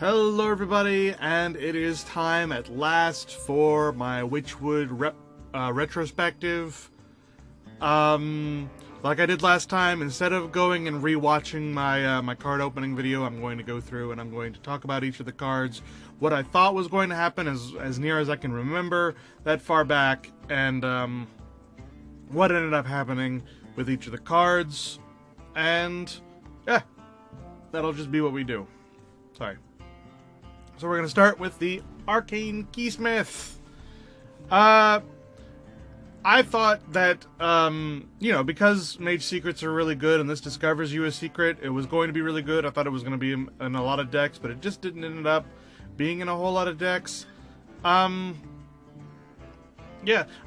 Hello everybody, and it is time at last for my Witchwood Retrospective. Like I did last time, instead of going and rewatching my card opening video, I'm going to go through and I'm going to talk about each of the cards, what I thought was going to happen as near as I can remember that far back, and what ended up happening with each of the cards, and yeah, that'll just be what we do. Sorry. So we're going to start with the Arcane Keysmith. I thought that, because Mage Secrets are really good and this discovers you a secret, it was going to be really good. I thought it was going to be in a lot of decks, but it just didn't end up being in a whole lot of decks. Yeah,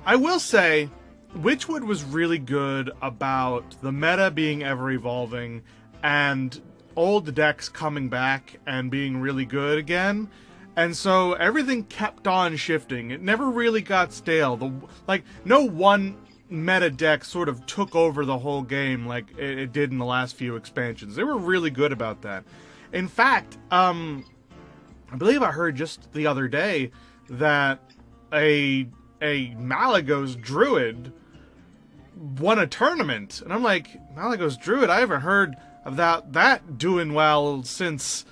I will say, Witchwood was really good about the meta being ever-evolving and old decks coming back and being really good again, and so everything kept on shifting. It never really got stale. No one meta deck sort of took over the whole game like it did in the last few expansions. They were really good about that. In fact, I believe I heard just the other day that a Malygos Druid won a tournament, and I'm like, Malygos Druid? I haven't heard of that doing well since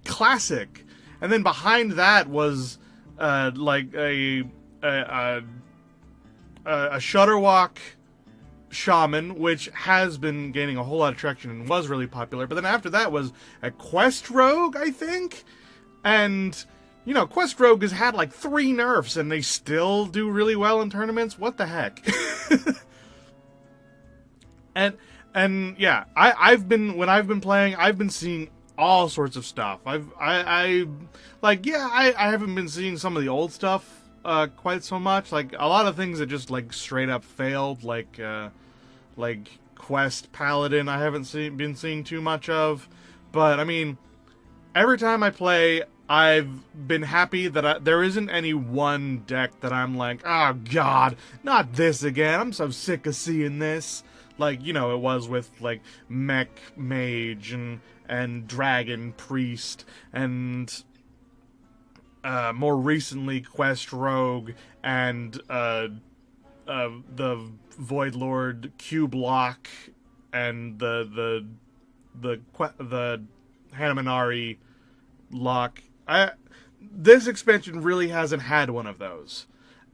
Classic. And then behind that was a Shutterwalk Shaman, which has been gaining a whole lot of traction and was really popular. But then after that was a Quest Rogue, I think. And Quest Rogue has had 3 nerfs and they still do really well in tournaments. What the heck? And yeah, I've been playing, I've been seeing all sorts of stuff. I haven't been seeing some of the old stuff quite so much. A lot of things that just straight up failed, like Quest Paladin. I haven't been seeing too much of, but I mean, every time I play, I've been happy that there isn't any one deck that I'm like, oh god, not this again. I'm so sick of seeing this. It was with, Mech Mage and Dragon Priest, and, more recently, Quest Rogue, and, the Void Lord Cube Lock, and the Hanaminari Lock. This expansion really hasn't had one of those,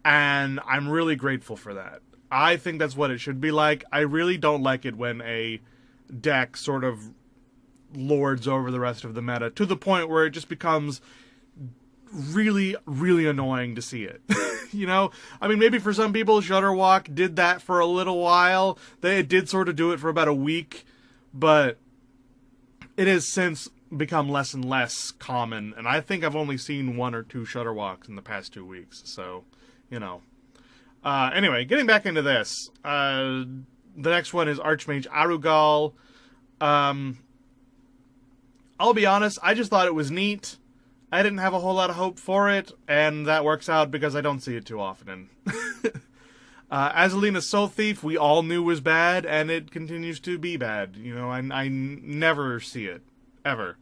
and I'm really grateful for that. I think that's what it should be like. I really don't like it when a deck sort of lords over the rest of the meta to the point where it just becomes really, really annoying to see it. I mean, maybe for some people, Shutterwalk did that for a little while. They did sort of do it for about a week, but it has since become less and less common, and I think I've only seen 1 or 2 Shutterwalks in the past 2 weeks, so, Anyway, getting back into this, the next one is Archmage Arugal. I'll be honest, I just thought it was neat. I didn't have a whole lot of hope for it, and that works out because I don't see it too often. Azalina Soul Thief, we all knew was bad, and it continues to be bad. I never see it, ever.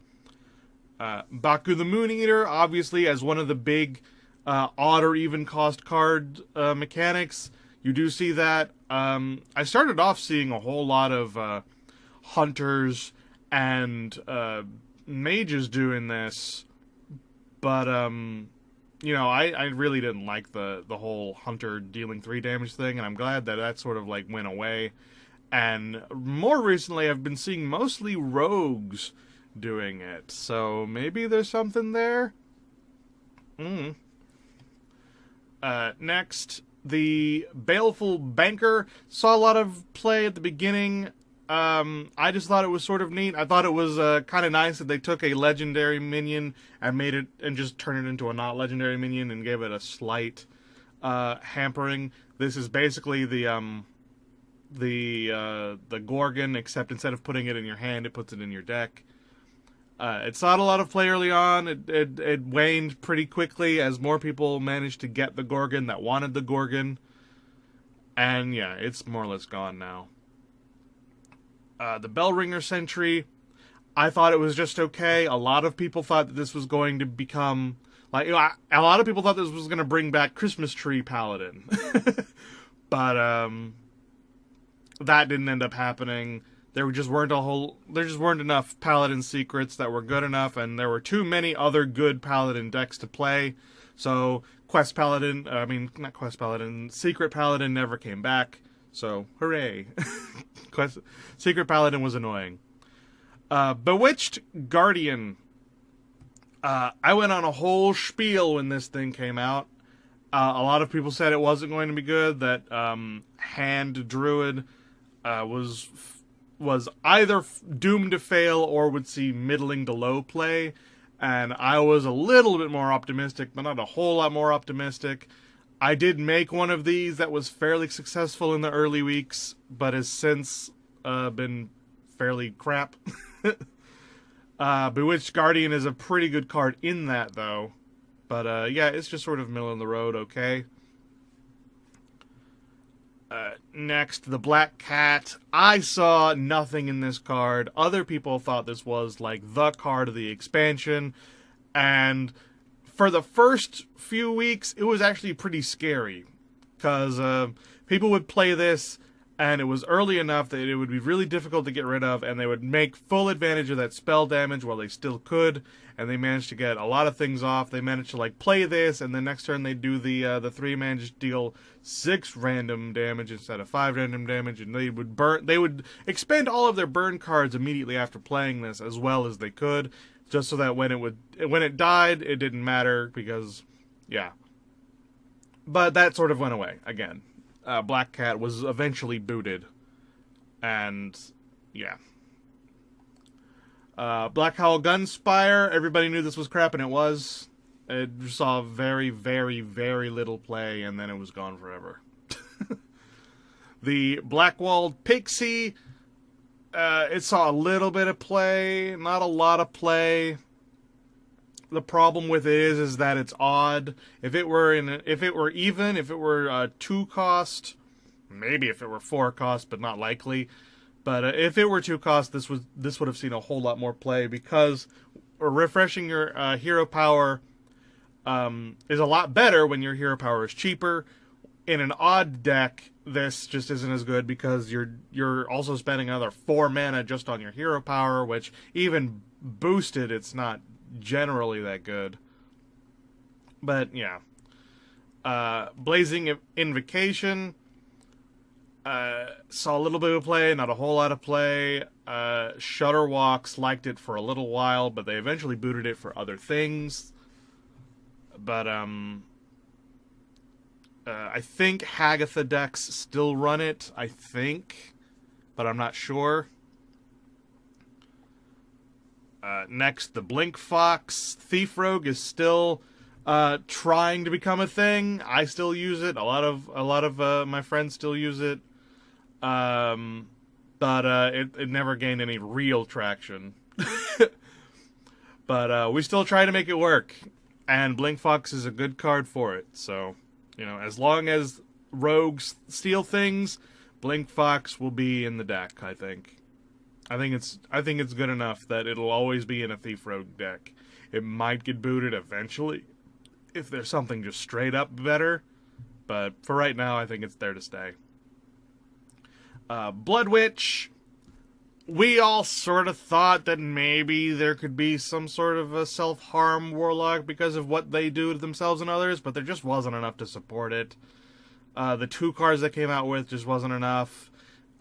Baku the Moon Eater, obviously, as one of the big odd or even cost card mechanics. You do see that. I started off seeing a whole lot of hunters and mages doing this, but I really didn't like the whole hunter dealing 3 damage thing, and I'm glad that sort of went away. And more recently, I've been seeing mostly rogues doing it, so maybe there's something there. Next, the Baleful Banker saw a lot of play at the beginning. I just thought it was sort of neat. I thought it was kind of nice that they took a legendary minion and just turned it into a not legendary minion and gave it a slight hampering. This is basically the Gorgon, except instead of putting it in your hand, it puts it in your deck. It saw a lot of play early on. It waned pretty quickly as more people managed to get the Gorgon that wanted the Gorgon. And yeah, it's more or less gone now. The Bellringer Sentry. I thought it was just okay. A lot of people thought that this was going to become like, a lot of people thought this was going to bring back Christmas Tree Paladin, but that didn't end up happening. There just weren't enough Paladin secrets that were good enough, and there were too many other good Paladin decks to play. So Secret Paladin never came back. So hooray! Secret Paladin was annoying. Bewitched Guardian. I went on a whole spiel when this thing came out. A lot of people said it wasn't going to be good. That Hand Druid was either doomed to fail or would see middling to low play. And I was a little bit more optimistic, but not a whole lot more optimistic. I did make one of these that was fairly successful in the early weeks, but has since been fairly crap. Bewitched Guardian is a pretty good card in that, though. But, yeah, it's just sort of middle of the road, okay. Next, the Black Cat. I saw nothing in this card. Other people thought this was, like, the card of the expansion. And for the first few weeks, it was actually pretty scary. Because people would play this, and it was early enough that it would be really difficult to get rid of, and they would make full advantage of that spell damage while they still could, and they managed to get a lot of things off. They managed to, like, play this, and the next turn they'd do the 3-man just deal 6 random damage instead of 5 random damage, and they would expend all of their burn cards immediately after playing this as well as they could, just so that when it died, it didn't matter, because, yeah. But that sort of went away, again. Black Cat was eventually booted, and, yeah. Black Howl Gunspire, everybody knew this was crap, and it was. It saw very, very, very little play, and then it was gone forever. The Blackwalled Pixie, it saw a little bit of play, not a lot of play. The problem with it is that it's odd. If it were 2 cost, maybe if it were 4 cost, but not likely. But if it were 2 cost, this would have seen a whole lot more play, because refreshing your hero power is a lot better when your hero power is cheaper. In an odd deck, this just isn't as good, because you're also spending another 4 mana just on your hero power, which even boosted, it's not generally that good. But yeah. Blazing Invocation saw a little bit of play, not a whole lot of play. Shutterwalks liked it for a little while, but they eventually booted it for other things. But I think Hagatha decks still run it, I think, but I'm not sure. Next, the Blink Fox. Thief Rogue is still trying to become a thing. I still use it. A lot of my friends still use it. But it never gained any real traction. But we still try to make it work, and Blink Fox is a good card for it. So, as long as rogues steal things, Blink Fox will be in the deck, I think. I think it's good enough that it'll always be in a Thief Rogue deck. It might get booted eventually if there's something just straight up better, but for right now, I think it's there to stay. Blood Witch. We all sort of thought that maybe there could be some sort of a self-harm warlock because of what they do to themselves and others, but there just wasn't enough to support it. The 2 cards that came out with just wasn't enough.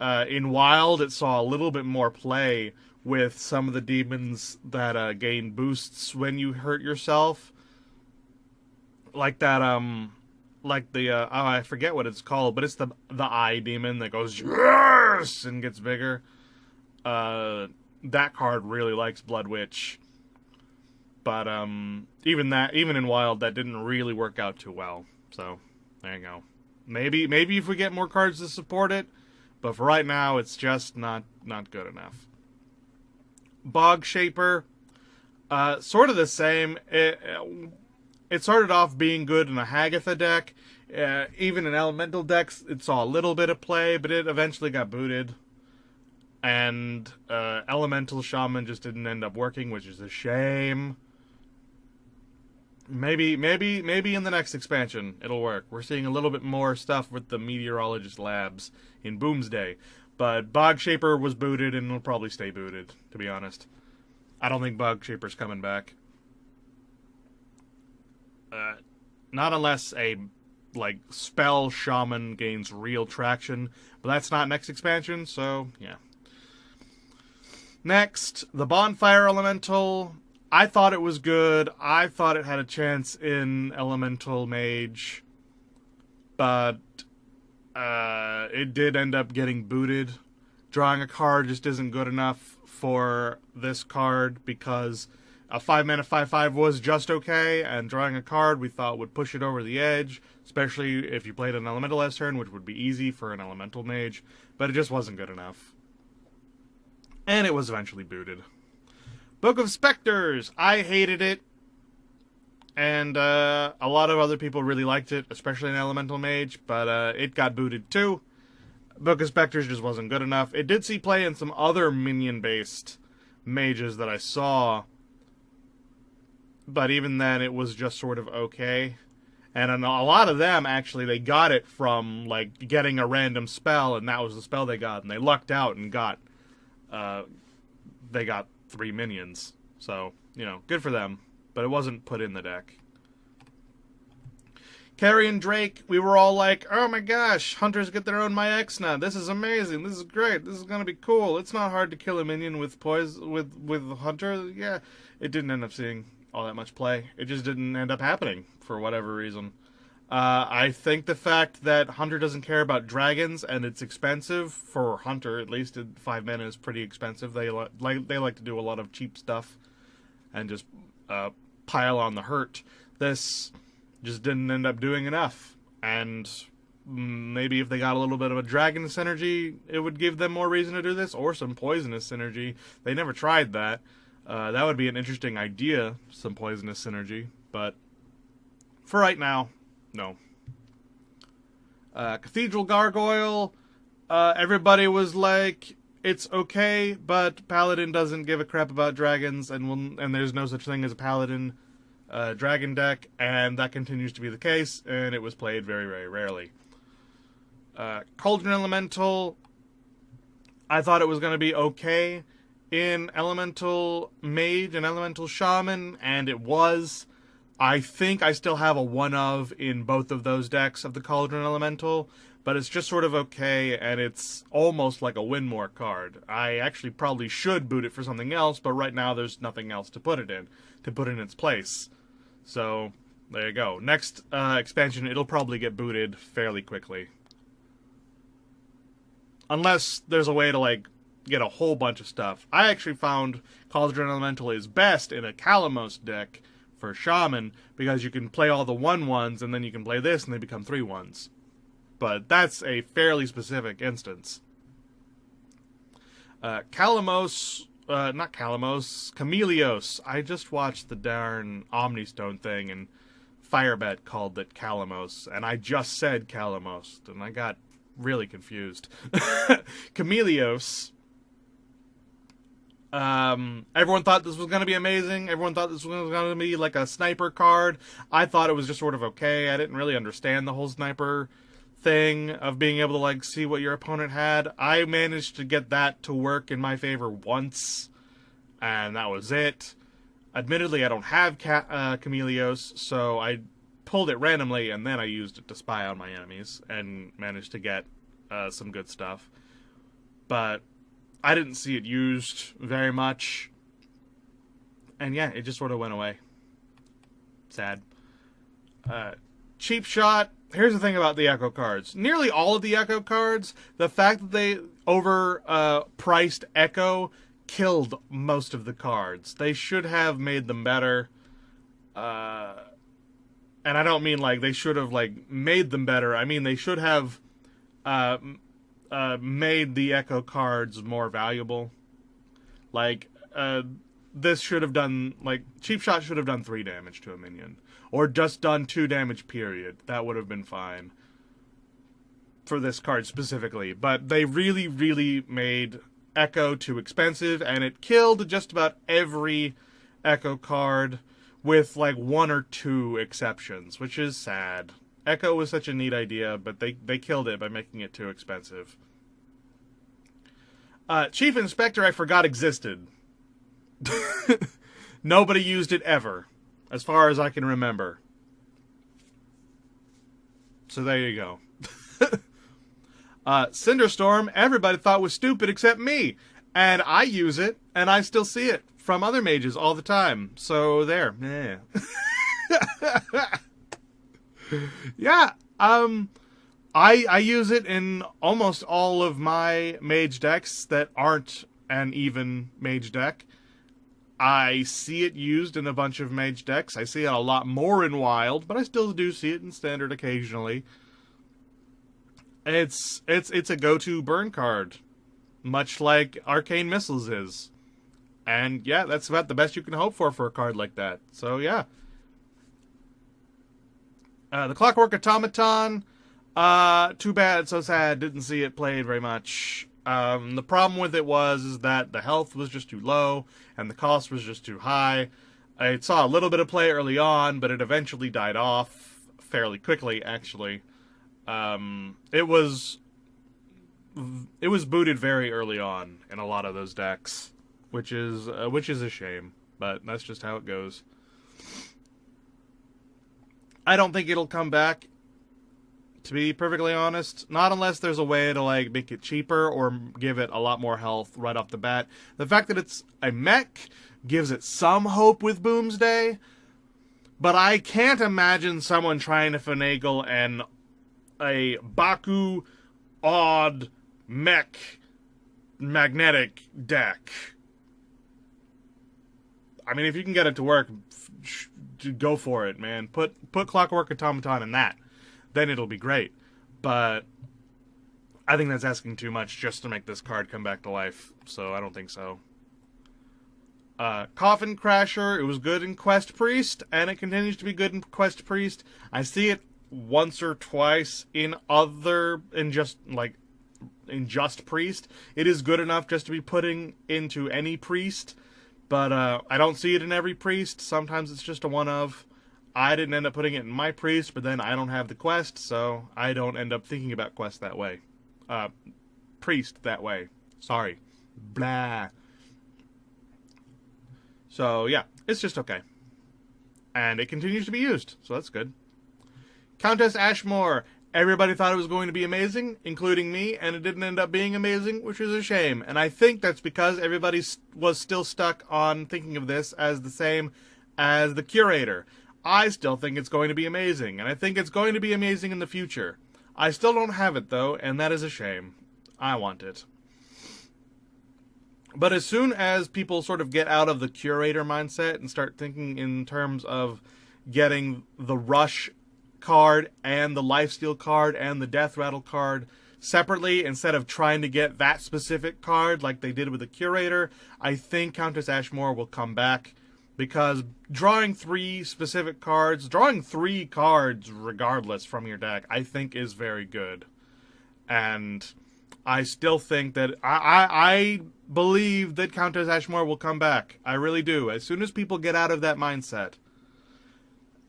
In Wild, it saw a little bit more play with some of the demons that gain boosts when you hurt yourself. Like that, I forget what it's called, but it's the eye demon that goes, yes, and gets bigger. That card really likes Blood Witch. But, even in Wild, that didn't really work out too well. So, there you go. Maybe if we get more cards to support it, but for right now, it's just not good enough. Bog Shaper, sort of the same. It started off being good in a Hagatha deck. Even in Elemental decks, it saw a little bit of play, but it eventually got booted. And Elemental Shaman just didn't end up working, which is a shame. Maybe in the next expansion it'll work. We're seeing a little bit more stuff with the Meteorologist Labs in Boomsday. But Bog Shaper was booted and will probably stay booted, to be honest. I don't think Bog Shaper's coming back. Not unless a spell shaman gains real traction, but that's not next expansion, so yeah. Next, the Bonfire Elemental. I thought it was good. I thought it had a chance in Elemental Mage, but it did end up getting booted. Drawing a card just isn't good enough for this card because a 5-mana 5/5 was just okay, and drawing a card we thought would push it over the edge, especially if you played an Elemental last turn, which would be easy for an Elemental Mage, but it just wasn't good enough. And it was eventually booted. Book of Specters! I hated it, and a lot of other people really liked it, especially an Elemental Mage, but it got booted too. Book of Specters just wasn't good enough. It did see play in some other minion-based mages that I saw, but even then it was just sort of okay. And a lot of them, actually, they got it from, getting a random spell, and that was the spell they got, and they lucked out and got 3 minions. So, good for them, but it wasn't put in the deck. Carrion Drake, we were all like, oh my gosh, hunters get their own My X now. This is amazing. This is great. This is going to be cool. It's not hard to kill a minion with with Hunter. Yeah, it didn't end up seeing all that much play. It just didn't end up happening for whatever reason. I think the fact that Hunter doesn't care about dragons and it's expensive for Hunter, at least at 5 mana, is pretty expensive. They like to do a lot of cheap stuff and just pile on the hurt. This just didn't end up doing enough, and maybe if they got a little bit of a dragon synergy, it would give them more reason to do this, or some poisonous synergy. They never tried that. That would be an interesting idea, some poisonous synergy, but for right now, no. Cathedral Gargoyle, everybody was like, it's okay, but Paladin doesn't give a crap about dragons, and there's no such thing as a Paladin dragon deck, and that continues to be the case, and it was played very, very rarely. Cauldron Elemental, I thought it was going to be okay in Elemental Mage and Elemental Shaman, and it was. I think I still have a 1-of in both of those decks of the Cauldron Elemental, but it's just sort of okay, and it's almost like a win more card. I actually probably should boot it for something else, but right now there's nothing else to put it in its place. So, there you go. Next expansion, it'll probably get booted fairly quickly. Unless there's a way to, get a whole bunch of stuff. I actually found Cauldron Elemental is best in a Kalamos deck for Shaman, because you can play all the 1/1s, and then you can play this, and they become 3/1s. But that's a fairly specific instance. Kalamos... not Kalamos, Chameleos. I just watched the darn Omnistone thing, and Firebet called it Kalamos, and I just said Kalamos, and I got really confused. Chameleos. Everyone thought this was going to be amazing. Everyone thought this was going to be like a sniper card. I thought it was just sort of okay. I didn't really understand the whole sniper thing of being able to see what your opponent had. I managed to get that to work in my favor once, and that was it. Admittedly, I don't have Chameleos, so I pulled it randomly, and then I used it to spy on my enemies, and managed to get some good stuff. But I didn't see it used very much, and yeah, it just sort of went away. Sad. Cheap Shot. Here's the thing about the Echo cards. Nearly all of the Echo cards, the fact that they overpriced Echo killed most of the cards. They should have made them better. And I don't mean they should have made them better. I mean they should have made the Echo cards more valuable. This should have done, Cheap Shot should have done 3 damage to a minion. Or just done 2 damage, period. That would have been fine. For this card specifically. But they really, really made Echo too expensive, and it killed just about every Echo card with like one or two exceptions, which is sad. Echo was such a neat idea, but they killed it by making it too expensive. Chief Inspector I forgot existed. Nobody used it ever, as far as I can remember. So there you go. Cinderstorm, everybody thought was stupid except me. And I use it, and I still see it from other mages all the time. So there. Yeah. I use it in almost all of my mage decks that aren't an even mage deck. I see it used in a bunch of mage decks. I see it a lot more in wild, but I still do see it in standard occasionally. It's a go-to burn card, much like Arcane Missiles is. And yeah, that's about the best you can hope for a card like that. So yeah. The Clockwork Automaton, too bad, so sad, didn't see it played very much. The problem with it is that the health was just too low, and the cost was just too high. It saw a little bit of play early on, but it eventually died off fairly quickly, actually. It was booted very early on in a lot of those decks, which is a shame, but that's just how it goes. I don't think it'll come back, to be perfectly honest. Not unless there's a way to like make it cheaper or give it a lot more health right off the bat. The fact that it's a mech gives it some hope with Boomsday, but I can't imagine someone trying to finagle a Baku odd mech magnetic deck. I mean, if you can get it to work, go for it, man. Put Clockwork Automaton in that. Then it'll be great. But I think that's asking too much just to make this card come back to life. So I don't think so. Coffin Crasher, it was good in Quest Priest, and it continues to be good in Quest Priest. I see it once or twice in Just Priest. It is good enough just to be putting into any priest, but I don't see it in every priest. Sometimes it's just a one-of. I didn't end up putting it in my priest, but then I don't have the quest, so I don't end up thinking about quest that way. Priest that way. Sorry. Blah. So, yeah, it's just okay. And it continues to be used, so that's good. Countess Ashmore. Everybody thought it was going to be amazing, including me, and it didn't end up being amazing, which is a shame. And I think that's because everybody was still stuck on thinking of this as the same as the Curator. I still think it's going to be amazing, and I think it's going to be amazing in the future. I still don't have it, though, and that is a shame. I want it. But as soon as people sort of get out of the Curator mindset and start thinking in terms of getting the Rush card and the Lifesteal card and the Death Rattle card separately instead of trying to get that specific card like they did with the Curator, I think Countess Ashmore will come back, because drawing three cards regardless from your deck, I think is very good. And I still think that I believe that Countess Ashmore will come back. I really do. As soon as people get out of that mindset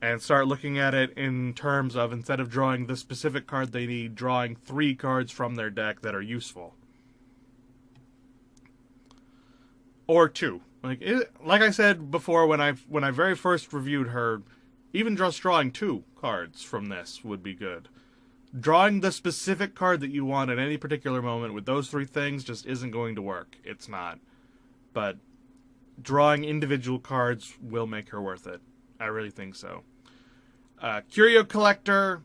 and start looking at it in terms of, instead of drawing the specific card they need, drawing three cards from their deck that are useful. Or two. Like I said before, when I very first reviewed her, even just drawing two cards from this would be good. Drawing the specific card that you want at any particular moment with those three things just isn't going to work. It's not. But drawing individual cards will make her worth it. I really think so. Curio Collector,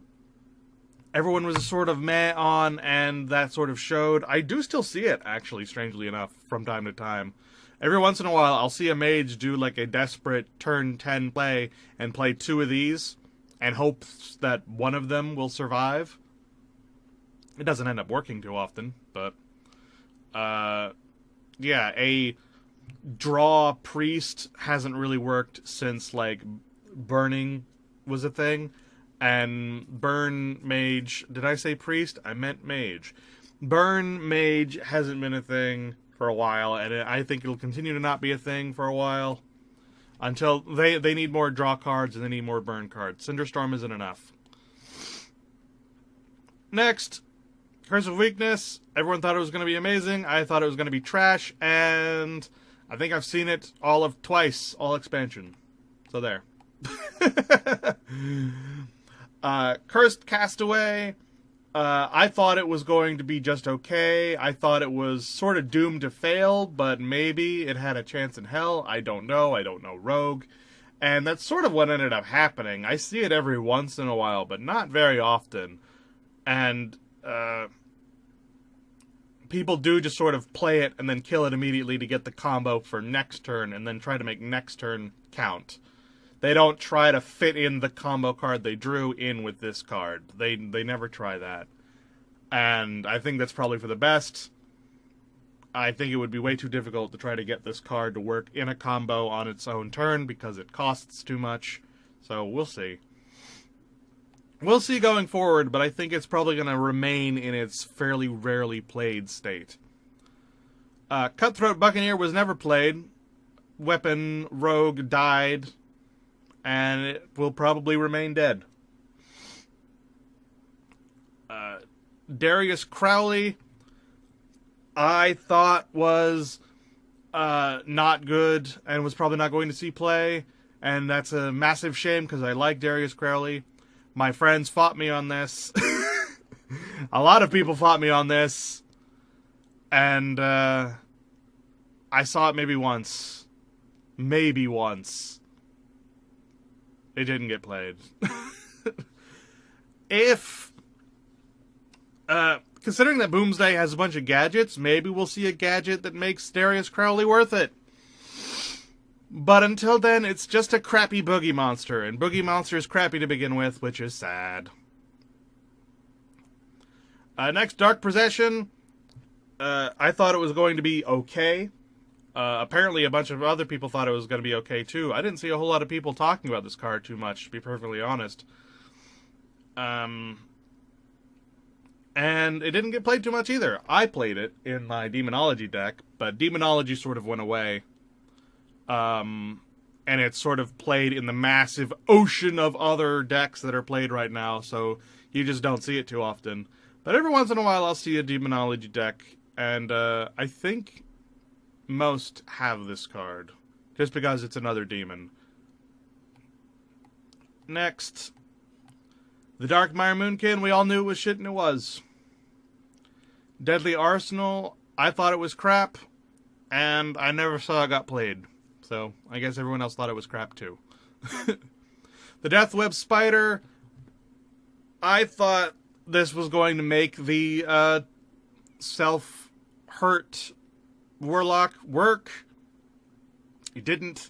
everyone was sort of meh on, and that sort of showed. I do still see it, actually, strangely enough, from time to time. Every once in a while, I'll see a mage do like a desperate turn 10 play and play two of these and hopes that one of them will survive. It doesn't end up working too often, but yeah, a draw priest hasn't really worked since like burning was a thing, and burn mage, did I say priest? I meant mage. Burn mage hasn't been a thing for a while, and I think it'll continue to not be a thing for a while. Until they need more draw cards and they need more burn cards. Cinderstorm isn't enough. Next, Curse of Weakness. Everyone thought it was going to be amazing. I thought it was going to be trash, and I think I've seen it twice, all expansion. So there. Cursed Castaway. I thought it was going to be just okay. I thought it was sort of doomed to fail, but maybe it had a chance in hell. I don't know. I don't know Rogue. And that's sort of what ended up happening. I see it every once in a while, but not very often. And people do just sort of play it and then kill it immediately to get the combo for next turn and then try to make next turn count. They don't try to fit in the combo card they drew in with this card. They never try that. And I think that's probably for the best. I think it would be way too difficult to try to get this card to work in a combo on its own turn because it costs too much. So we'll see. We'll see going forward, but I think it's probably going to remain in its fairly rarely played state. Cutthroat Buccaneer was never played. Weapon Rogue died. And it will probably remain dead. Darius Crowley, I thought was not good and was probably not going to see play. And that's a massive shame because I like Darius Crowley. My friends fought me on this. A lot of people fought me on this. And I saw it maybe once. Maybe once. It didn't get played. Considering that Boomsday has a bunch of gadgets, maybe we'll see a gadget that makes Darius Crowley worth it. But until then, it's just a crappy Boogie Monster, and Boogie Monster is crappy to begin with, which is sad. Next, Dark Possession. I thought it was going to be okay. Apparently a bunch of other people thought it was going to be okay too. I didn't see a whole lot of people talking about this card too much, to be perfectly honest. And it didn't get played too much either. I played it in my Demonology deck, but Demonology sort of went away. And it's sort of played in the massive ocean of other decks that are played right now, so you just don't see it too often. But every once in a while I'll see a Demonology deck, and I think most have this card, just because it's another demon. Next, the Darkmire Moonkin. We all knew it was shit, and it was. Deadly Arsenal. I thought it was crap, and I never saw it got played. So, I guess everyone else thought it was crap, too. The Deathweb Spider. I thought this was going to make the self-hurt Warlock work. He didn't.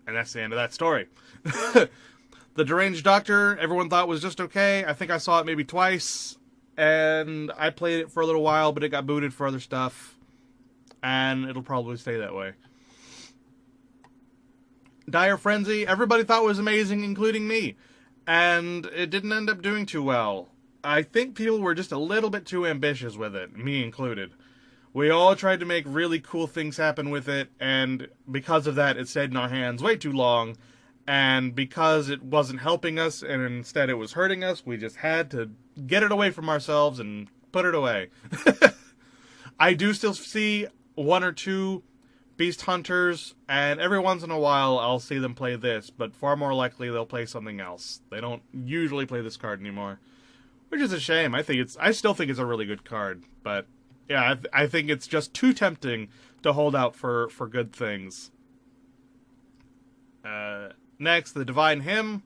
And that's the end of that story. The Deranged Doctor, everyone thought was just okay. I think I saw it maybe twice. And I played it for a little while, but it got booted for other stuff. And it'll probably stay that way. Dire Frenzy, everybody thought was amazing, including me. And it didn't end up doing too well. I think people were just a little bit too ambitious with it, me included. We all tried to make really cool things happen with it, and because of that, it stayed in our hands way too long. And because it wasn't helping us, and instead it was hurting us, we just had to get it away from ourselves and put it away. I do still see one or two Beast Hunters, and every once in a while I'll see them play this, but far more likely they'll play something else. They don't usually play this card anymore, which is a shame. I still think it's a really good card, but yeah, I think it's just too tempting to hold out for good things. Next, the Divine Hymn.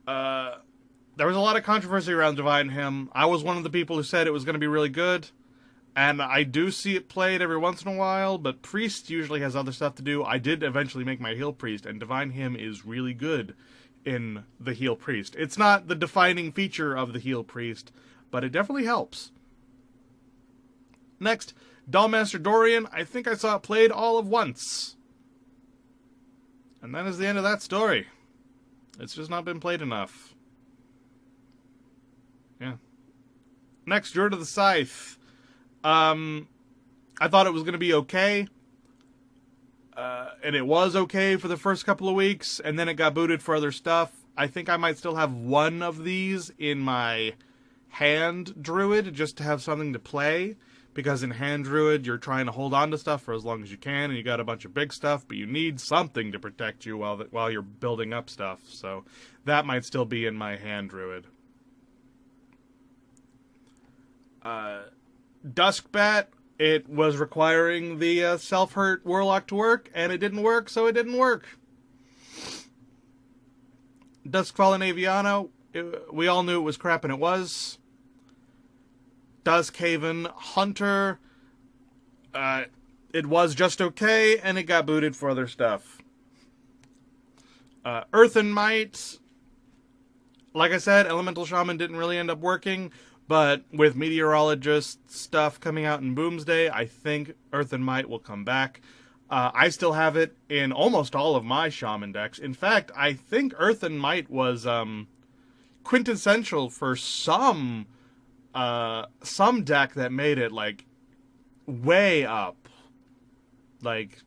There was a lot of controversy around Divine Hymn. I was one of the people who said it was going to be really good, and I do see it played every once in a while, but Priest usually has other stuff to do. I did eventually make my Heal Priest, and Divine Hymn is really good in the Heal Priest. It's not the defining feature of the Heal Priest, but it definitely helps. Next, Dollmaster Dorian. I think I saw it played all of once. And that is the end of that story. It's just not been played enough. Yeah. Next, Druid of the Scythe. I thought it was going to be okay. And it was okay for the first couple of weeks, and then it got booted for other stuff. I think I might still have one of these in my hand druid, just to have something to play. Because in hand druid, you're trying to hold on to stuff for as long as you can, and you got a bunch of big stuff, but you need something to protect you while you're building up stuff. So that might still be in my hand druid. Duskbat, it was requiring the self-hurt warlock to work, and it didn't work, so it didn't work. Duskfallen Aviano, we all knew it was crap, and it was. Duskhaven Hunter, it was just okay, and it got booted for other stuff. Earthen Might, like I said, Elemental Shaman didn't really end up working, but with Meteorologist stuff coming out in Boomsday, I think Earthen Might will come back. I still have it in almost all of my Shaman decks. In fact, I think Earthen Might was quintessential for some deck that made it, like, way up. Like,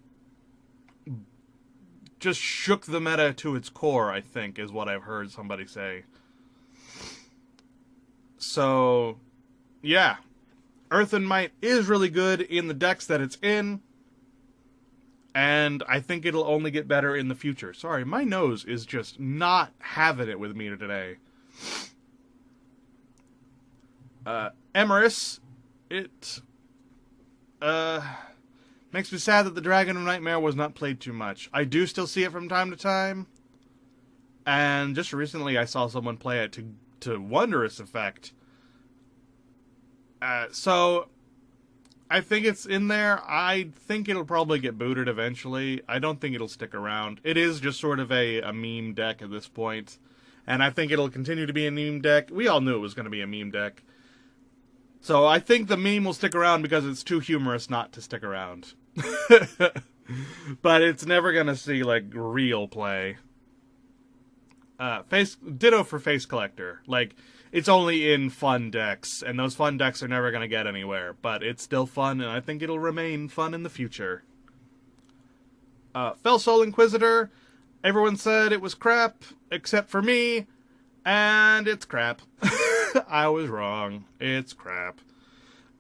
just shook the meta to its core, I think, is what I've heard somebody say. So, yeah. Earthen Might is really good in the decks that it's in. And I think it'll only get better in the future. Sorry, my nose is just not having it with me today. Emerus, it makes me sad that the Dragon of Nightmare was not played too much. I do still see it from time to time. And just recently I saw someone play it to wondrous effect. So I think it's in there. I think it'll probably get booted eventually. I don't think it'll stick around. It is just sort of a meme deck at this point. And I think it'll continue to be a meme deck. We all knew it was going to be a meme deck. So I think the meme will stick around because it's too humorous not to stick around. But it's never going to see, like, real play. Ditto for Face Collector. Like, it's only in fun decks, and those fun decks are never going to get anywhere. But it's still fun, and I think it'll remain fun in the future. Fell Soul Inquisitor. Everyone said it was crap, except for me, and it's crap. I was wrong. It's crap.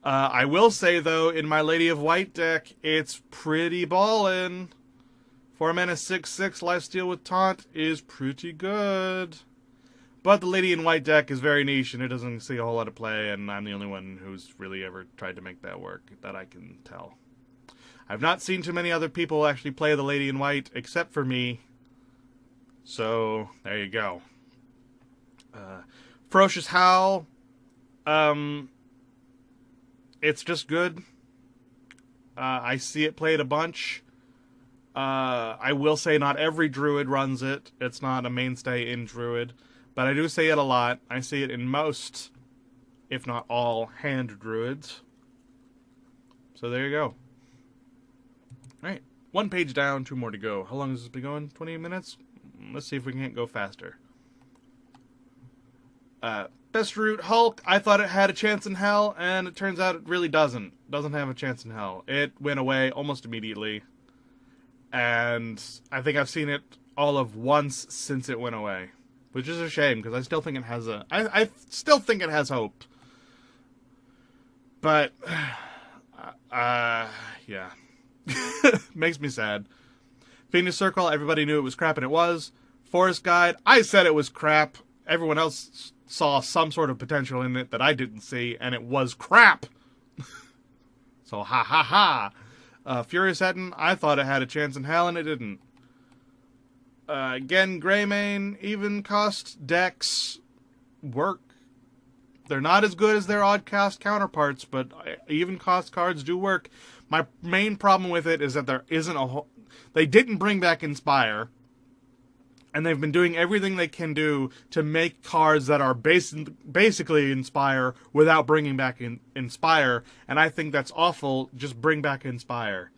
I will say, though, in my Lady of White deck, it's pretty ballin'. 4 mana 6/6 lifesteal with Taunt is pretty good. But the Lady in White deck is very niche, and it doesn't see a whole lot of play, and I'm the only one who's really ever tried to make that work, that I can tell. I've not seen too many other people actually play the Lady in White, except for me. So, there you go. Ferocious Howl. It's just good. I see it played a bunch. I will say not every Druid runs it. It's not a mainstay in Druid. But I do see it a lot. I see it in most, if not all, hand Druids. So there you go. Alright. 1 page down, 2 more to go. How long has this been going? 20 minutes? Let's see if we can't go faster. Best Root Hulk. I thought it had a chance in hell, and it turns out it really doesn't. Doesn't have a chance in hell. It went away almost immediately. And I think I've seen it all of once since it went away. Which is a shame, because I still think it has I still think it has hope. But, yeah. Makes me sad. Phoenix Circle, everybody knew it was crap, and it was. Forest Guide, I said it was crap. Everyone else saw some sort of potential in it that I didn't see, and it was crap. So, ha ha ha. Furious Etten, I thought it had a chance in hell, and it didn't. Again, Greymane, even cost decks work. They're not as good as their odd cost counterparts, but even cost cards do work. My main problem with it is that there isn't a whole... They didn't bring back Inspire, and they've been doing everything they can do to make cards that are basically Inspire without bringing back Inspire, and I think that's awful. Just bring back Inspire.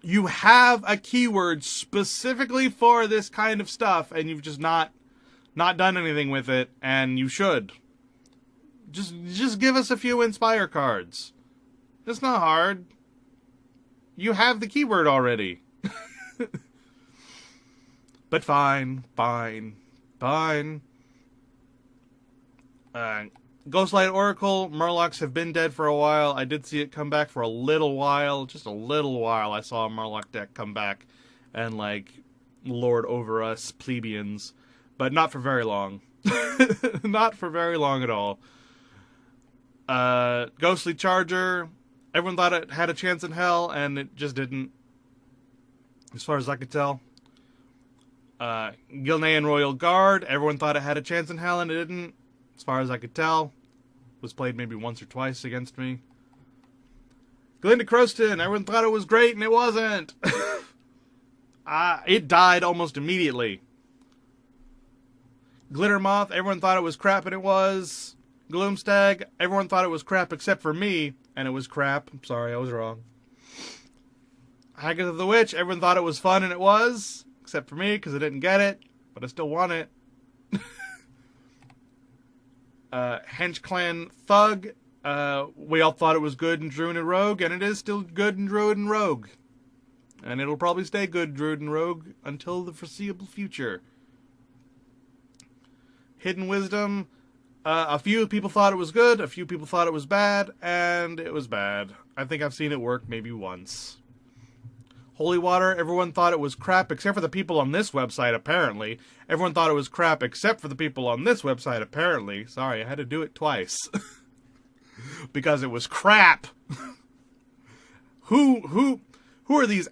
You have a keyword specifically for this kind of stuff, and you've just not done anything with it, and you should. Just give us a few Inspire cards. It's not hard. You have the keyword already. But fine. Ghostlight Oracle, Murlocs have been dead for a while. I did see it come back for a little while. Just a little while I saw a Murloc deck come back and, like, lord over us plebeians. But not for very long. Not for very long at all. Ghostly Charger, everyone thought it had a chance in hell, and it just didn't. As far as I could tell. Gilnean Royal Guard, everyone thought it had a chance in hell, and it didn't. As far as I could tell. Was played maybe once or twice against me. Glinda Croston, everyone thought it was great, and it wasn't. It died almost immediately. Glitter Moth, everyone thought it was crap, and it was. Gloomstag, everyone thought it was crap except for me, and it was crap. I'm sorry, I was wrong. Haggith of the Witch, everyone thought it was fun, and it was. Except for me, because I didn't get it, but I still want it. Hench Clan Thug, we all thought it was good in Druid and Rogue, and it is still good in Druid and Rogue. And it'll probably stay good Druid and Rogue until the foreseeable future. Hidden Wisdom, a few people thought it was good, a few people thought it was bad, and it was bad. I think I've seen it work maybe once. Holy Water, everyone thought it was crap except for the people on this website, apparently. Everyone thought it was crap except for the people on this website, apparently. Sorry, I had to do it twice. Because it was crap! Who are these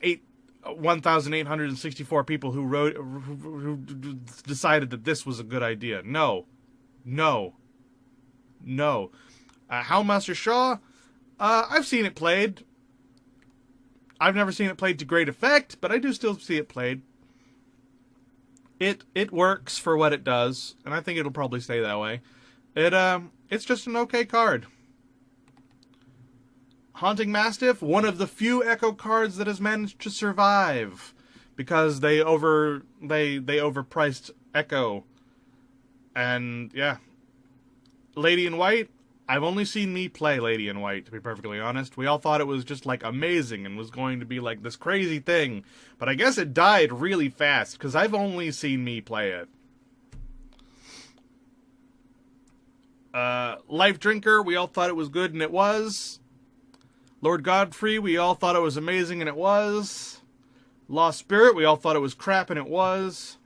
1,864 people who decided that this was a good idea? No. Houndmaster Shaw, I've seen it played. I've never seen it played to great effect, but I do still see it played. It works for what it does, and I think it'll probably stay that way. It's just an okay card. Haunting Mastiff, one of the few Echo cards that has managed to survive because they overpriced Echo. And yeah. Lady in White, I've only seen me play Lady in White, to be perfectly honest. We all thought it was just, like, amazing and was going to be, like, this crazy thing. But I guess it died really fast, because I've only seen me play it. Life Drinker, we all thought it was good, and it was. Lord Godfrey, we all thought it was amazing, and it was. Lost Spirit, we all thought it was crap, and it was.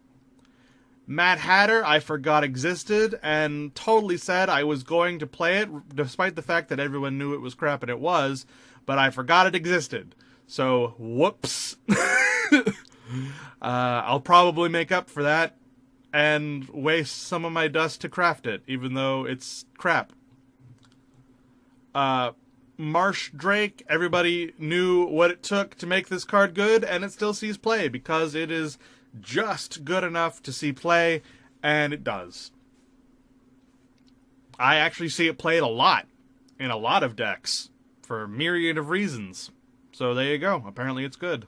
Mad Hatter, I forgot existed, and totally said I was going to play it, despite the fact that everyone knew it was crap, and it was, but I forgot it existed. So, whoops. I'll probably make up for that, and waste some of my dust to craft it, even though it's crap. Marsh Drake, everybody knew what it took to make this card good, and it still sees play, because it is just good enough to see play, and it does. I actually see it played a lot, in a lot of decks, for a myriad of reasons. So there you go, apparently it's good.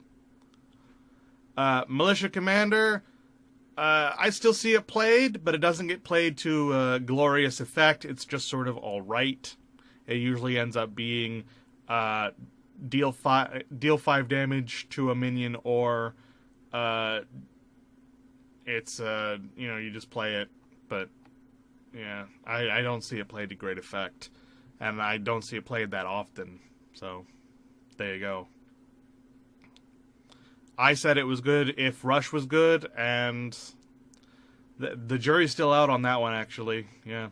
Militia Commander, I still see it played, but it doesn't get played to glorious effect, it's just sort of alright. It usually ends up being deal 5 damage to a minion, or it's you just play it. But yeah, I don't see it played to great effect, and I don't see it played that often. So there you go. I said it was good if Rush was good, and the jury's still out on that one, actually. Yeah.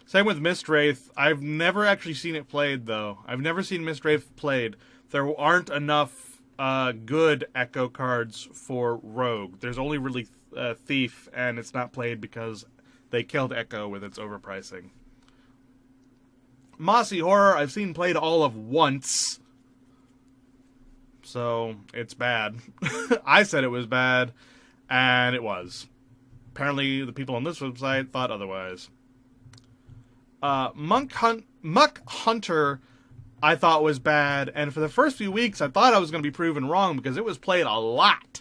Same with Mistwraith. I've never actually seen it played, though. I've never seen Mistwraith played. There aren't enough good Echo cards for Rogue. There's only really Thief, and it's not played because they killed Echo with its overpricing. Mossy Horror, I've seen played all of once. So, it's bad. I said it was bad, and it was. Apparently, the people on this website thought otherwise. Muck Hunter, I thought was bad, and for the first few weeks, I thought I was going to be proven wrong because it was played a lot,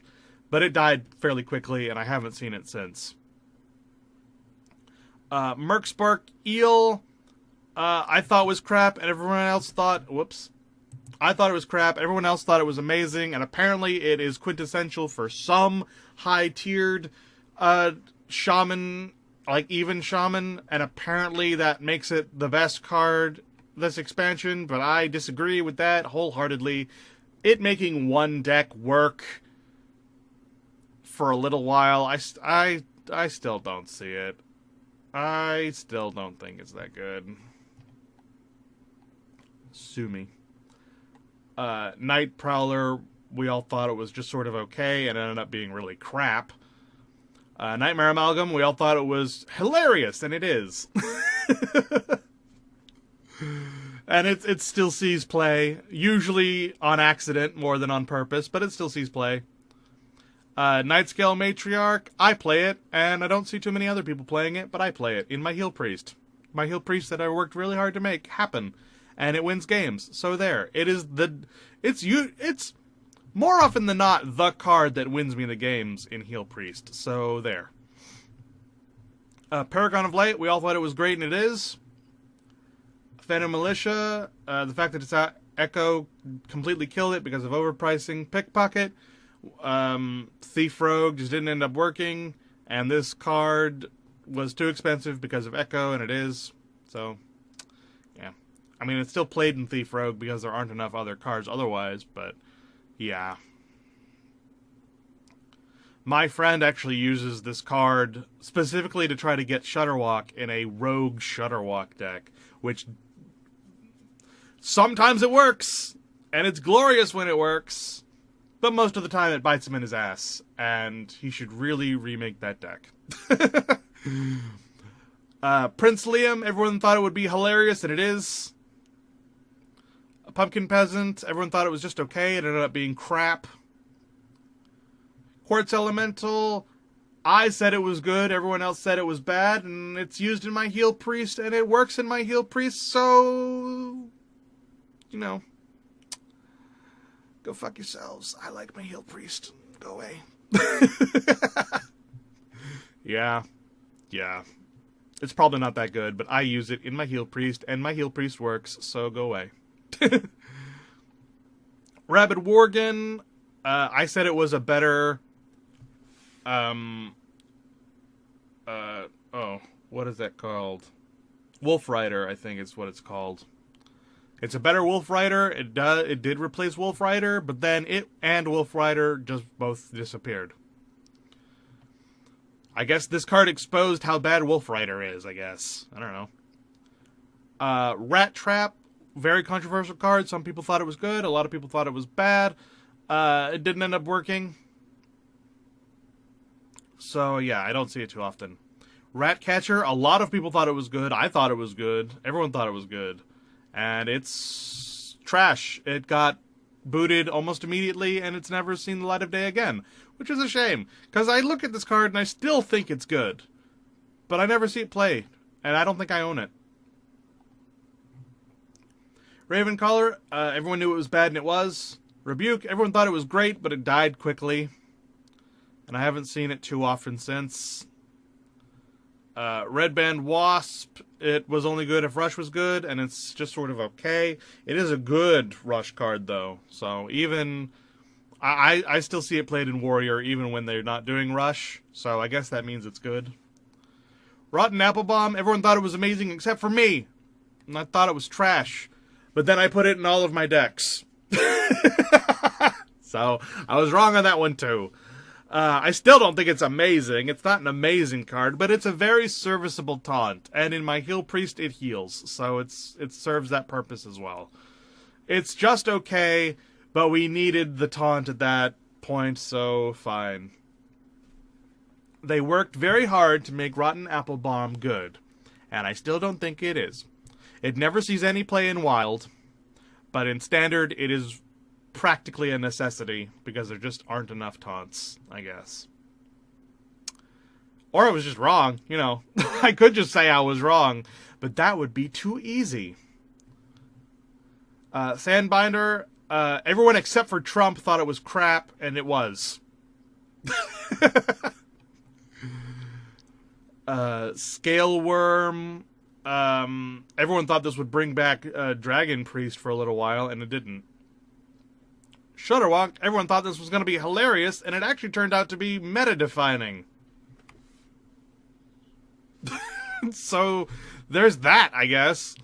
but it died fairly quickly, and I haven't seen it since. Merkspark Eel, I thought was crap, and everyone else thought, whoops, I thought it was crap. Everyone else thought it was amazing, and apparently it is quintessential for some high-tiered shaman, like even shaman, and apparently that makes it the best card this expansion, but I disagree with that wholeheartedly. It making one deck work for a little while, I still don't see it. I still don't think it's that good. Sue me. Night Prowler, we all thought it was just sort of okay, and it ended up being really crap. Nightmare Amalgam, we all thought it was hilarious, and it is. And it still sees play, usually on accident more than on purpose, but it still sees play. Nightscale Matriarch, I play it, and I don't see too many other people playing it, but I play it in my Heal Priest. My Heal Priest that I worked really hard to make happen, and it wins games. So there, it's more often than not the card that wins me the games in Heal Priest. So there. Paragon of Light, we all thought it was great, and it is. Phantom Militia, the fact that it's out Echo completely killed it because of overpricing. Pickpocket, Thief Rogue just didn't end up working, and this card was too expensive because of Echo, and it is. So, yeah. I mean, it's still played in Thief Rogue because there aren't enough other cards otherwise, but yeah. My friend actually uses this card specifically to try to get Shutterwalk in a Rogue Shutterwalk deck, which sometimes it works, and it's glorious when it works, but most of the time it bites him in his ass, and he should really remake that deck. Prince Liam, everyone thought it would be hilarious, and it is. Pumpkin Peasant, everyone thought it was just okay, it ended up being crap. Quartz Elemental, I said it was good, everyone else said it was bad, and it's used in my Heal Priest, and it works in my Heal Priest, so, you know, go fuck yourselves. I like my Heal Priest. Go away. Yeah. It's probably not that good, but I use it in my Heal Priest, and my Heal Priest works, so go away. Rabid Worgen, I said it was a better, what is that called? Wolf Rider, I think is what it's called. It's a better Wolf Rider. It did replace Wolf Rider, but then it and Wolf Rider just both disappeared. I guess this card exposed how bad Wolf Rider is, I guess. I don't know. Rat Trap, very controversial card. Some people thought it was good. A lot of people thought it was bad. It didn't end up working. So, yeah, I don't see it too often. Ratcatcher, a lot of people thought it was good. I thought it was good. Everyone thought it was good. And it's trash. It got booted almost immediately, and it's never seen the light of day again. Which is a shame, because I look at this card and I still think it's good. But I never see it play, and I don't think I own it. Ravencaller, everyone knew it was bad, and it was. Rebuke, everyone thought it was great, but it died quickly. And I haven't seen it too often since. Red Band Wasp, it was only good if Rush was good, and it's just sort of okay. It is a good Rush card, though. So even I still see it played in Warrior, even when they're not doing Rush. So I guess that means it's good. Rotten Apple Bomb, everyone thought it was amazing except for me. And I thought it was trash. But then I put it in all of my decks. So I was wrong on that one, too. I still don't think it's amazing. It's not an amazing card, but it's a very serviceable taunt. And in my Heal Priest, it heals. So it serves that purpose as well. It's just okay, but we needed the taunt at that point, so fine. They worked very hard to make Rotten Apple Bomb good. And I still don't think it is. It never sees any play in Wild, but in Standard, it is practically a necessity because there just aren't enough taunts, I guess. Or I was just wrong, you know. I could just say I was wrong, but that would be too easy. Sandbinder, everyone except for Trump thought it was crap, and it was. Scaleworm, everyone thought this would bring back Dragon Priest for a little while, and it didn't. Shudderwock, everyone thought this was going to be hilarious, and it actually turned out to be meta-defining. So, there's that, I guess.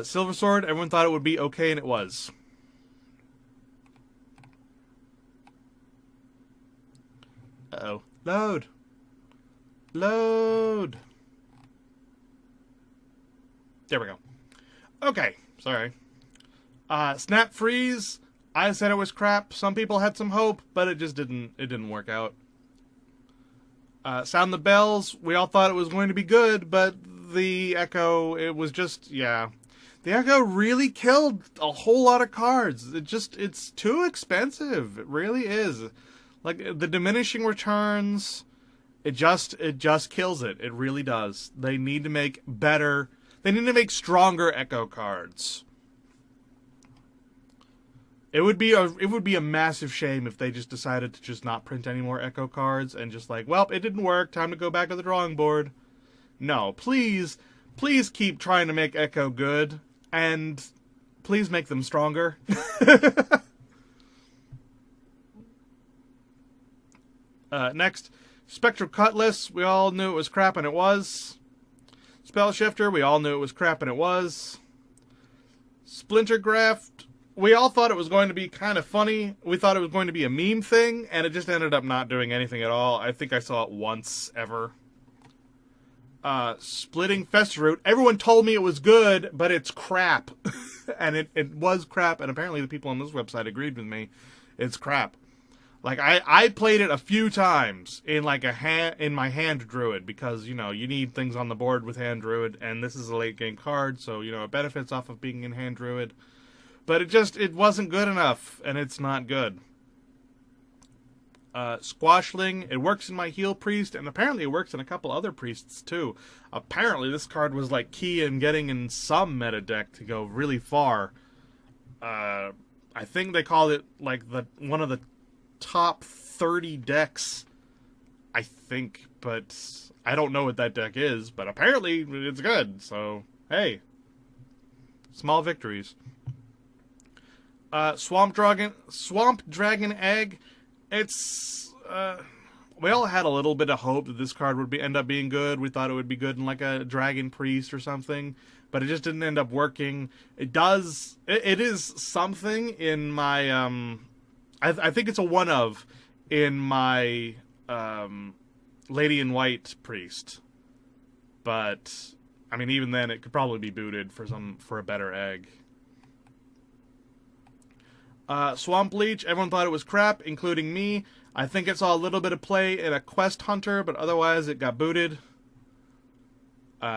Silver Sword, everyone thought it would be okay, and it was. Uh-oh. Load. Load. There we go. Okay, sorry. Snap Freeze, I said it was crap. Some people had some hope, but it just didn't work out. Sound the Bells, we all thought it was going to be good, but the Echo, it was just, yeah. The Echo really killed a whole lot of cards. It's too expensive. It really is. Like, the diminishing returns, it just kills it. It really does. They need to make better, they need to make stronger Echo cards. It would be a massive shame if they just decided to just not print any more Echo cards and just like, well, it didn't work, time to go back to the drawing board. No, please keep trying to make Echo good, and please make them stronger. Next, Spectral Cutlass, we all knew it was crap, and it was. Spell Shifter, we all knew it was crap, and it was. Splinter Graft, we all thought it was going to be kind of funny. We thought it was going to be a meme thing, and it just ended up not doing anything at all. I think I saw it once, ever. Splitting Festeroot, everyone told me it was good, but it's crap. And it was crap, and apparently the people on this website agreed with me. It's crap. Like, I played it a few times in like in my Hand Druid, because, you know, you need things on the board with Hand Druid, and this is a late game card, so, you know, it benefits off of being in Hand Druid. But it wasn't good enough, and it's not good. Squashling, it works in my Heal Priest, and apparently it works in a couple other priests too. Apparently this card was like key in getting in some meta deck to go really far. I think they called it like one of the top 30 decks, I think, but I don't know what that deck is, but apparently it's good, so hey. Small victories. Swamp Dragon Egg, it's, we all had a little bit of hope that this card would end up being good. We thought it would be good in like a Dragon Priest or something, but it just didn't end up working. It is something in my, I think it's a one-of in my, Lady in White Priest. But, I mean, even then, it could probably be booted for a better egg. Swamp Leech, everyone thought it was crap, including me. I think it saw a little bit of play in a Quest Hunter, but otherwise it got booted.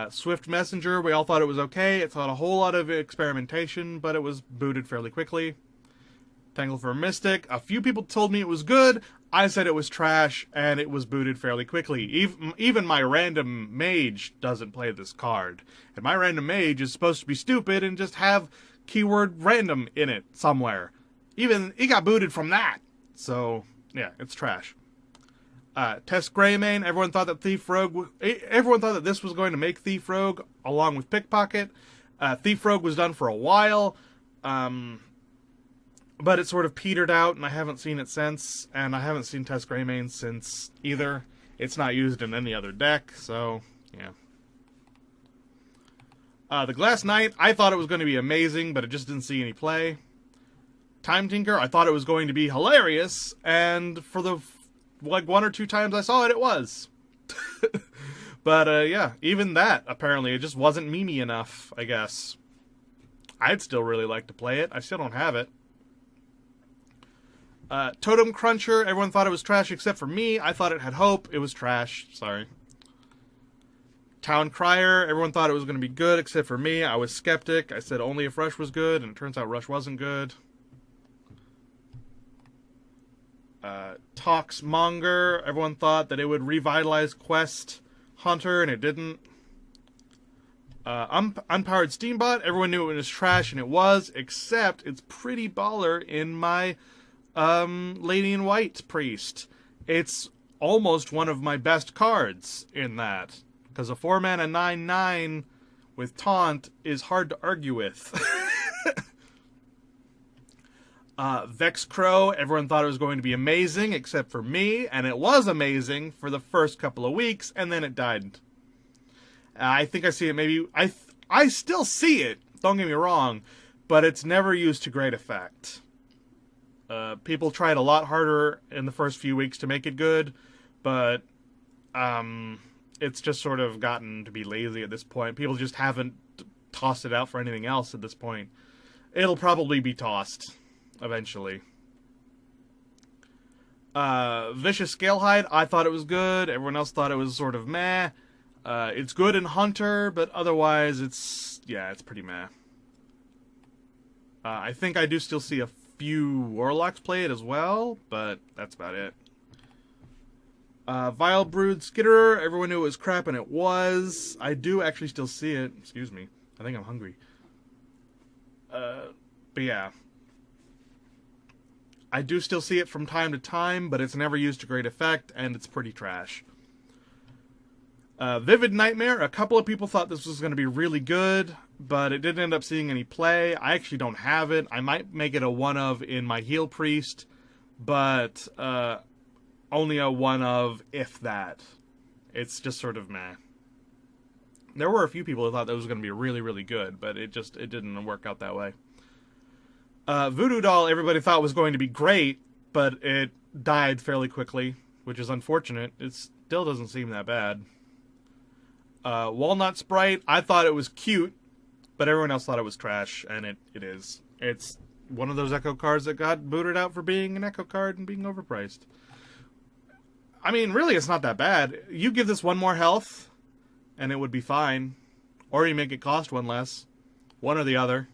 Swift Messenger, we all thought it was okay. It saw a whole lot of experimentation, but it was booted fairly quickly. Tangle for Mystic, a few people told me it was good. I said it was trash, and it was booted fairly quickly. Even my random mage doesn't play this card. And my random mage is supposed to be stupid and just have keyword random in it somewhere. Even it got booted from that. So, yeah, it's trash. Test Greymane, everyone thought that this was going to make Thief Rogue along with Pickpocket. Thief Rogue was done for a while. But it sort of petered out, and I haven't seen it since. And I haven't seen Test Greymane since either. It's not used in any other deck, so, yeah. The Glass Knight, I thought it was going to be amazing, but it just didn't see any play. Time Tinker, I thought it was going to be hilarious, and for the, like, one or two times I saw it, it was. But, yeah, even that, apparently, it just wasn't memey enough, I guess. I'd still really like to play it. I still don't have it. Totem Cruncher, everyone thought it was trash except for me. I thought it had hope. It was trash. Sorry. Town Crier, everyone thought it was going to be good except for me. I was skeptic. I said only if Rush was good, and it turns out Rush wasn't good. Toxmonger, everyone thought that it would revitalize Quest Hunter, and it didn't. Unpowered Steambot, everyone knew it was trash, and it was, except it's pretty baller in my Lady in White Priest. It's almost one of my best cards in that, because a 4-mana 9/9 with Taunt is hard to argue with. Vex Crow, everyone thought it was going to be amazing, except for me, and it was amazing for the first couple of weeks, and then it died. I think I see it maybe... I still see it, don't get me wrong, but it's never used to great effect. People tried a lot harder in the first few weeks to make it good, but it's just sort of gotten to be lazy at this point. People just haven't tossed it out for anything else at this point. It'll probably be tossed eventually. Vicious Scalehide, I thought it was good. Everyone else thought it was sort of meh. It's good in Hunter, but otherwise it's pretty meh. I think I do still see a few Warlocks play it as well, but that's about it. Vile Brood Skitterer, everyone knew it was crap, and it was. I do actually still see it. Excuse me. I think I'm hungry. But yeah. I do still see it from time to time, but it's never used to great effect, and it's pretty trash. Vivid Nightmare, a couple of people thought this was going to be really good, but it didn't end up seeing any play. I actually don't have it. I might make it a one-of in my Heal Priest, but only a one-of, if that. It's just sort of meh. There were a few people who thought that was going to be really, really good, but it didn't work out that way. Voodoo Doll, everybody thought was going to be great, but it died fairly quickly, which is unfortunate. It still doesn't seem that bad. Walnut Sprite, I thought it was cute, but everyone else thought it was trash, and it is. It's one of those Echo cards that got booted out for being an Echo card and being overpriced. I mean, really, it's not that bad. You give this one more health, and it would be fine. Or you make it cost one less. One or the other.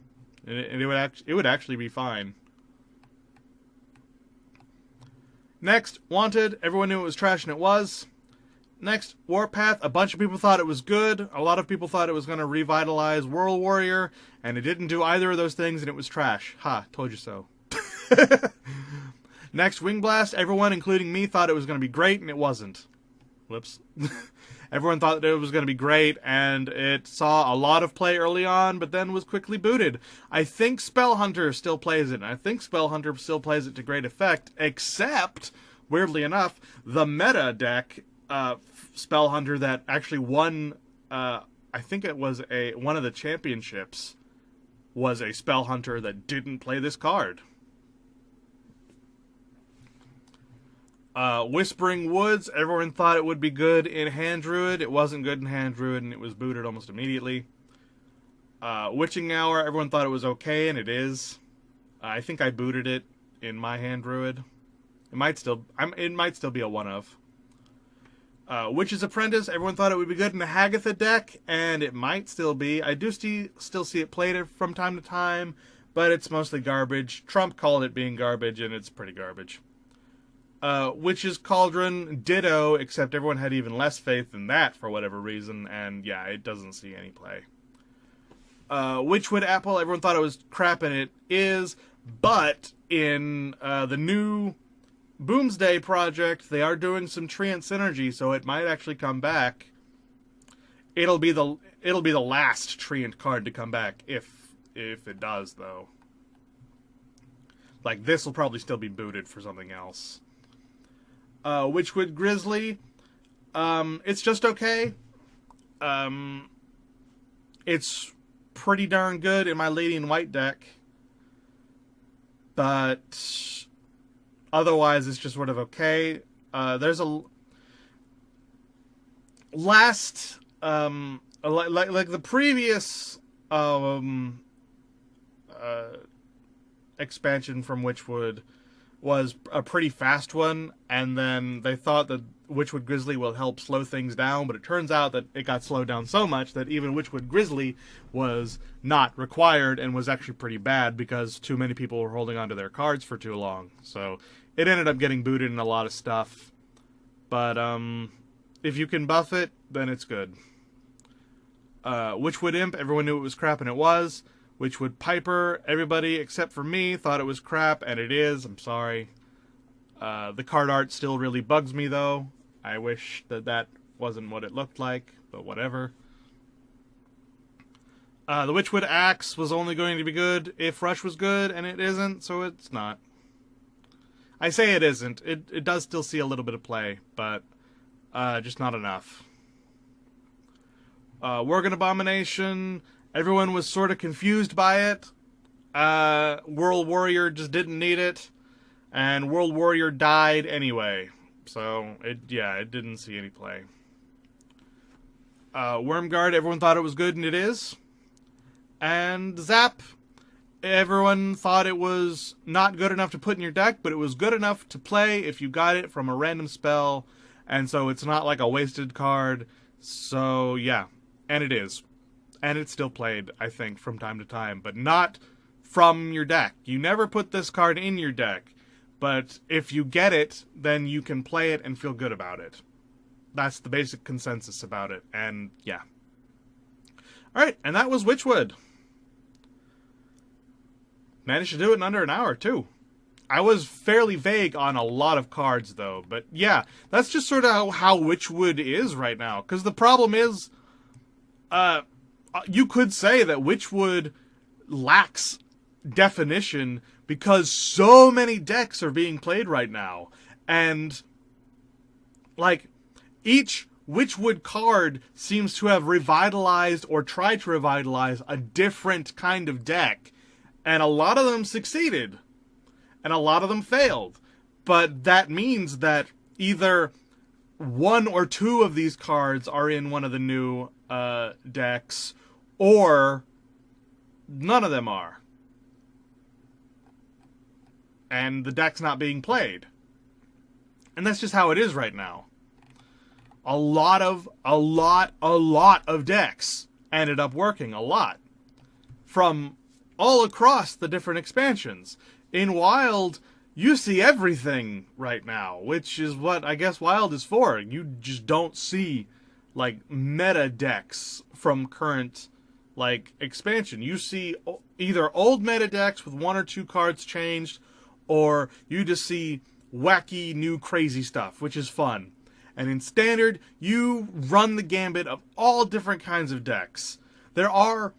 And it would actually be fine. Next, Wanted. Everyone knew it was trash, and it was. Next, Warpath. A bunch of people thought it was good. A lot of people thought it was going to revitalize World Warrior, and it didn't do either of those things, and it was trash. Ha, told you so. Next, Wing Blast. Everyone, including me, thought it was going to be great, and it wasn't. Whoops. Everyone thought that it was going to be great, and it saw a lot of play early on, but then was quickly booted. I think Spellhunter still plays it, and I think Spellhunter still plays it to great effect, except, weirdly enough, the meta deck, Spellhunter, that actually won, I think it was one of the championships, was a Spellhunter that didn't play this card. Whispering Woods, everyone thought it would be good in Hand Druid. It wasn't good in Hand Druid, and it was booted almost immediately. Witching Hour, everyone thought it was okay, and it is. I think I booted it in my Hand Druid. It might still be a one-of. Witch's Apprentice, everyone thought it would be good in the Hagatha deck, and it might still be. I do still see it played from time to time, but it's mostly garbage. Trump called it being garbage, and it's pretty garbage. Witch's Cauldron, ditto, except everyone had even less faith in that for whatever reason, and yeah, it doesn't see any play. Witchwood Apple, everyone thought it was crap, and it is, but in the new Boomsday project, they are doing some Treant synergy, so it might actually come back. It'll be the last Treant card to come back, if it does, though. Like, this will probably still be booted for something else. Witchwood Grizzly, it's just okay. It's pretty darn good in my Lady in White deck, but otherwise it's just sort of okay. There's a last, like the previous expansion from Witchwood was a pretty fast one, and then they thought that Witchwood Grizzly will help slow things down, but it turns out that it got slowed down so much that even Witchwood Grizzly was not required and was actually pretty bad because too many people were holding onto their cards for too long. So it ended up getting booted in a lot of stuff. But if you can buff it, then it's good. Witchwood Imp, everyone knew it was crap, and it was. Witchwood Piper, everybody except for me thought it was crap, and it is. I'm sorry. The card art still really bugs me, though. I wish that wasn't what it looked like, but whatever. The Witchwood Axe was only going to be good if Rush was good, and it isn't, so it's not. I say it isn't. It does still see a little bit of play, but just not enough. Worgen Abomination, everyone was sort of confused by it. World Warrior just didn't need it, and World Warrior died anyway. So, it didn't see any play. Wormguard, everyone thought it was good, and it is. And Zap, everyone thought it was not good enough to put in your deck, but it was good enough to play if you got it from a random spell, and so it's not like a wasted card. So, yeah, and it is. And it's still played, I think, from time to time, but not from your deck. You never put this card in your deck, but if you get it, then you can play it and feel good about it. That's the basic consensus about it, and yeah. Alright, and that was Witchwood. Managed to do it in under an hour, too. I was fairly vague on a lot of cards, though, but yeah, that's just sort of how Witchwood is right now, because the problem is, you could say that Witchwood lacks definition because so many decks are being played right now, and like each Witchwood card seems to have revitalized or tried to revitalize a different kind of deck, and a lot of them succeeded and a lot of them failed, but that means that either one or two of these cards are in one of the new decks, or none of them are. And the deck's not being played. And that's just how it is right now. A lot of decks ended up working, a lot. From all across the different expansions. In Wild, you see everything right now, which is what I guess Wild is for. You just don't see, like, meta decks from current, like, expansion. You see either old meta decks with one or two cards changed, or you just see wacky, new, crazy stuff, which is fun. And in Standard, you run the gambit of all different kinds of decks. There are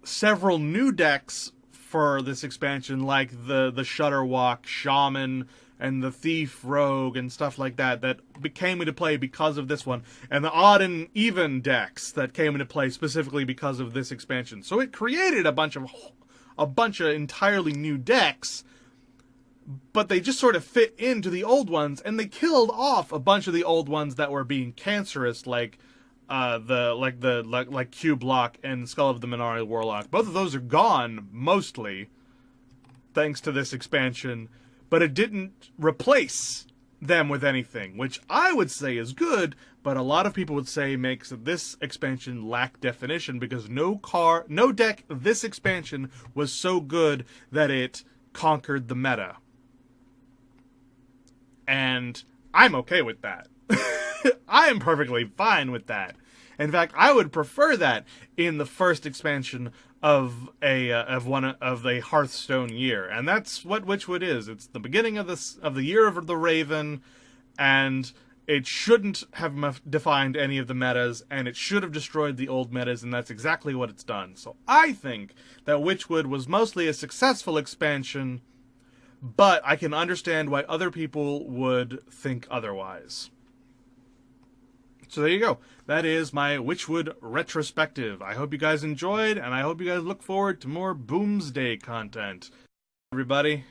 several new decks for this expansion, like the Shutterwalk Shaman and the Thief Rogue and stuff like that came into play because of this one, and the Odd and Even decks that came into play specifically because of this expansion. So it created a bunch of entirely new decks, but they just sort of fit into the old ones, and they killed off a bunch of the old ones that were being cancerous, like Q-Block and Skull of the Minari Warlock. Both of those are gone, mostly, thanks to this expansion, but it didn't replace them with anything, which I would say is good, but a lot of people would say makes this expansion lack definition, because no deck this expansion was so good that it conquered the meta. And I'm okay with that. I am perfectly fine with that. In fact, I would prefer that in the first expansion of the Hearthstone year, and that's what Witchwood is. It's the beginning of the year of the Raven, and it shouldn't have defined any of the metas, and it should have destroyed the old metas, and that's exactly what it's done. So I think that Witchwood was mostly a successful expansion, but I can understand why other people would think otherwise. So there you go. That is my Witchwood retrospective. I hope you guys enjoyed, and I hope you guys look forward to more Boomsday content. Everybody.